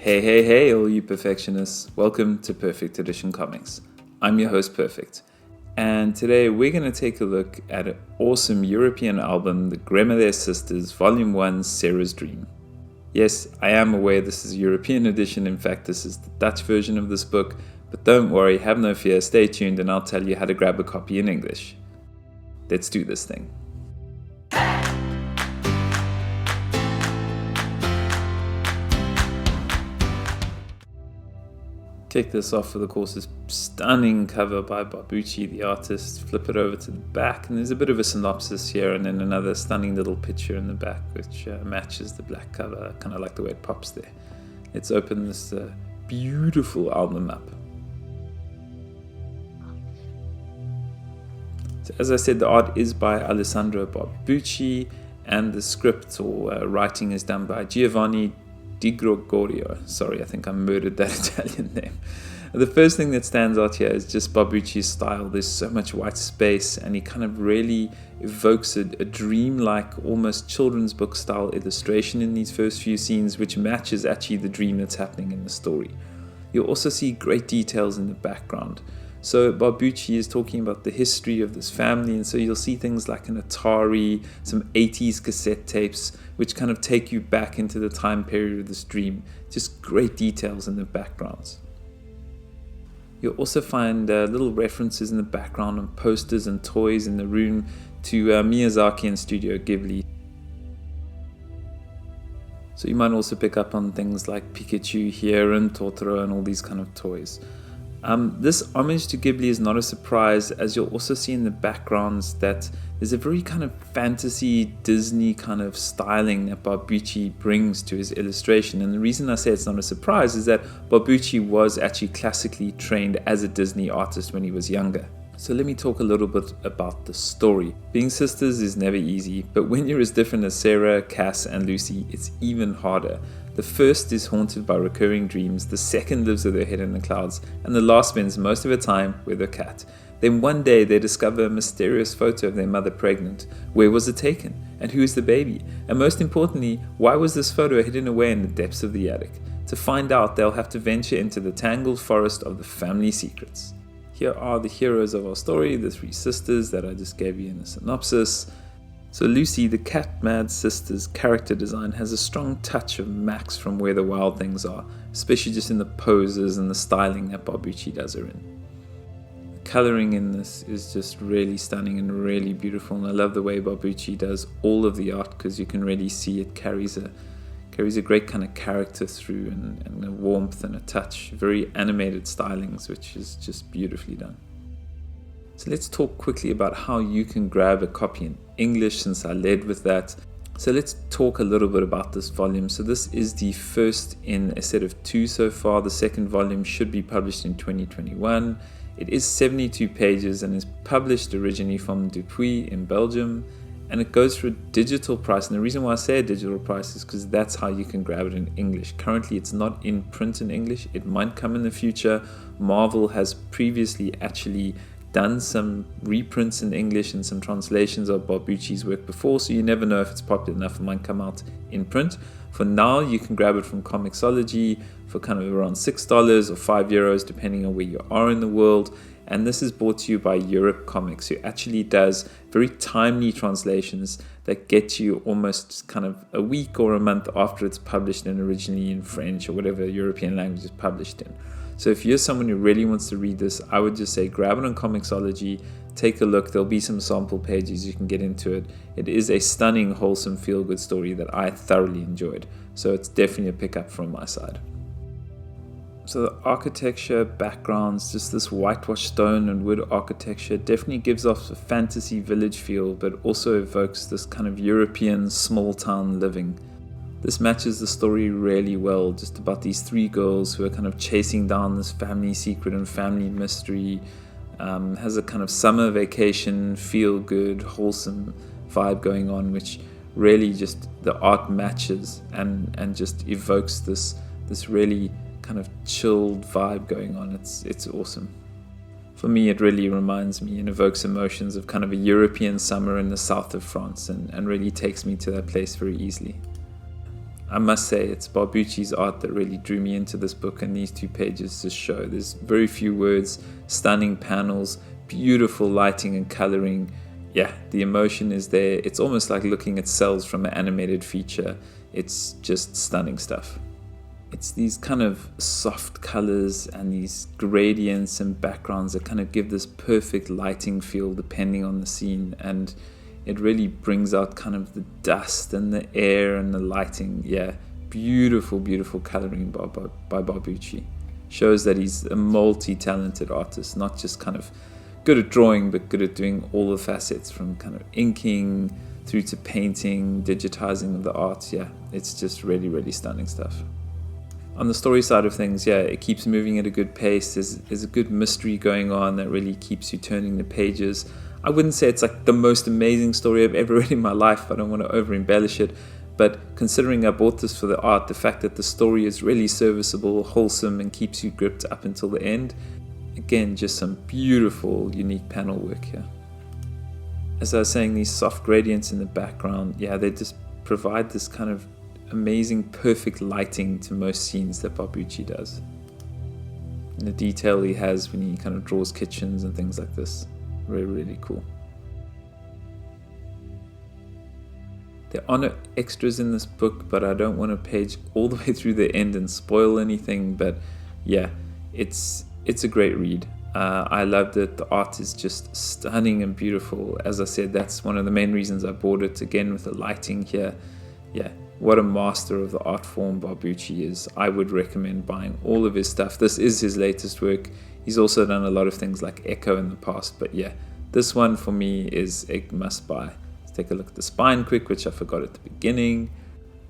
Hey, all you perfectionists. Welcome to Perfect Edition Comics. I'm your host, Perfect. And today we're going to take a look at an awesome European album, the Grémillet Sisters, Volume 1, Sarah's Dream. Yes, I am aware this is a European edition. In fact, this is the Dutch version of this book. But don't worry, have no fear, stay tuned and I'll tell you how to grab a copy in English. Let's do this thing. Kick this off with, of course, this stunning cover by Barbucci, the artist. Flip it over to the back, and there's a bit of a synopsis here, and then another stunning little picture in the back, which matches the black cover. I kind of like the way it pops there. Let's open this beautiful album up. So, as I said, the art is by Alessandro Barbucci, and the script or writing is done by Giovanni. Gregorio. Sorry, I think I murdered that Italian name. The first thing that stands out here is just Barbucci's style. There's so much white space, and he kind of really evokes a dream-like, almost children's book style illustration in these first few scenes, which matches actually the dream that's happening in the story. You'll also see great details in the background. So Barbucci is talking about the history of this family, and so you'll see things like an Atari, some 80s cassette tapes, which kind of take you back into the time period of this dream. Just great details in the backgrounds. You'll also find little references in the background on posters and toys in the room to Miyazaki and Studio Ghibli. So you might also pick up on things like Pikachu here and Totoro and all these kind of toys. This homage to Ghibli is not a surprise, as you'll also see in the backgrounds that there's a very kind of fantasy Disney kind of styling that Barbucci brings to his illustration. And the reason I say it's not a surprise is that Barbucci was actually classically trained as a Disney artist when he was younger. So let me talk a little bit about the story. Being sisters is never easy, but when you're as different as Sarah, Cass, and Lucy, it's even harder. The first is haunted by recurring dreams, the second lives with her head in the clouds, and the last spends most of her time with her cat. Then one day they discover a mysterious photo of their mother pregnant. Where was it taken? And who is the baby? And most importantly, why was this photo hidden away in the depths of the attic? To find out, they'll have to venture into the tangled forest of the family secrets. Here are the heroes of our story, the three sisters that I just gave you in the synopsis. So Lucy, the cat-mad sister's character design has a strong touch of Max from Where the Wild Things Are, especially just in the poses and the styling that Barbucci does her in. The colouring in this is just really stunning and really beautiful, and I love the way Barbucci does all of the art because you can really see it carries a great kind of character through and a warmth and a touch, very animated stylings, which is just beautifully done. So let's talk quickly about how you can grab a copy in English, since I led with that. So let's talk a little bit about this volume. So this is the first in a set of 2 so far. The second volume should be published in 2021. It is 72 pages and is published originally from Dupuis in Belgium. And it goes for a digital price. And the reason why I say a digital price is because that's how you can grab it in English. Currently, it's not in print in English. It might come in the future. Marvel has previously actually done some reprints in English and some translations of Barbucci's work before, so you never know if it's popular enough, it might come out in print. For now, you can grab it from Comixology for kind of around $6 or €5, depending on where you are in the world. And this is brought to you by Europe Comics, who actually does very timely translations that get you almost kind of a week or a month after it's published and originally in French or whatever European language it's published in. So if you're someone who really wants to read this, I would just say grab it on Comixology, take a look. There'll be some sample pages you can get into it. It is a stunning, wholesome, feel-good story that I thoroughly enjoyed. So it's definitely a pickup from my side. So the architecture, backgrounds, just this whitewashed stone and wood architecture definitely gives off a fantasy village feel, but also evokes this kind of European small town living. This matches the story really well, just about these 3 girls who are kind of chasing down this family secret and family mystery. Has a kind of summer vacation, feel good, wholesome vibe going on, which really just the art matches and just evokes this really kind of chilled vibe going on. It's awesome. For me, it really reminds me and evokes emotions of kind of a European summer in the south of France and really takes me to that place very easily. I must say it's Barbucci's art that really drew me into this book, and these 2 pages just show there's very few words, stunning panels, beautiful lighting and coloring. Yeah, the emotion is there. It's almost like looking at cells from an animated feature. It's just stunning stuff. It's these kind of soft colors and these gradients and backgrounds that kind of give this perfect lighting feel depending on the scene, and it really brings out kind of the dust and the air and the lighting. Yeah, beautiful, beautiful coloring by Barbucci. Shows that he's a multi-talented artist, not just kind of good at drawing, but good at doing all the facets, from kind of inking through to painting, digitizing of the art. Yeah, it's just really, really stunning stuff. On the story side of things, yeah, it keeps moving at a good pace. There's a good mystery going on that really keeps you turning the pages. I wouldn't say it's like the most amazing story I've ever read in my life. I don't want to over embellish it, but considering I bought this for the art, the fact that the story is really serviceable, wholesome, and keeps you gripped up until the end, again, just some beautiful, unique panel work here. As I was saying, these soft gradients in the background, yeah, they just provide this kind of amazing, perfect lighting to most scenes that Barbucci does. And the detail he has when he kind of draws kitchens and things like this. Really, really cool. There are no extras in this book, but I don't want to page all the way through the end and spoil anything. But yeah, it's a great read. I loved it. The art is just stunning and beautiful. As I said, that's one of the main reasons I bought it. Again, with the lighting here. Yeah, what a master of the art form Barbucci is. I would recommend buying all of his stuff. This is his latest work. He's also done a lot of things like Echo in the past, but yeah, this one for me is a must buy. Let's take a look at the spine quick, which I forgot at the beginning.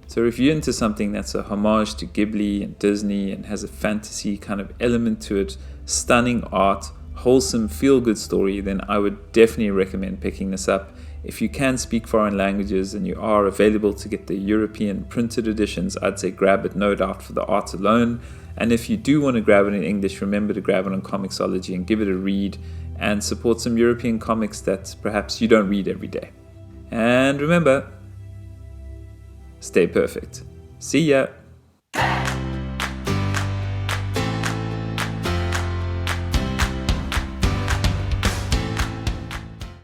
So if you're into something that's a homage to Ghibli and Disney and has a fantasy kind of element to it, stunning art, wholesome feel-good story, then I would definitely recommend picking this up. If you can speak foreign languages and you are available to get the European printed editions, I'd say grab it, no doubt, for the art alone. And if you do want to grab it in English, remember to grab it on Comixology and give it a read and support some European comics that perhaps you don't read every day. And remember, stay perfect. See ya!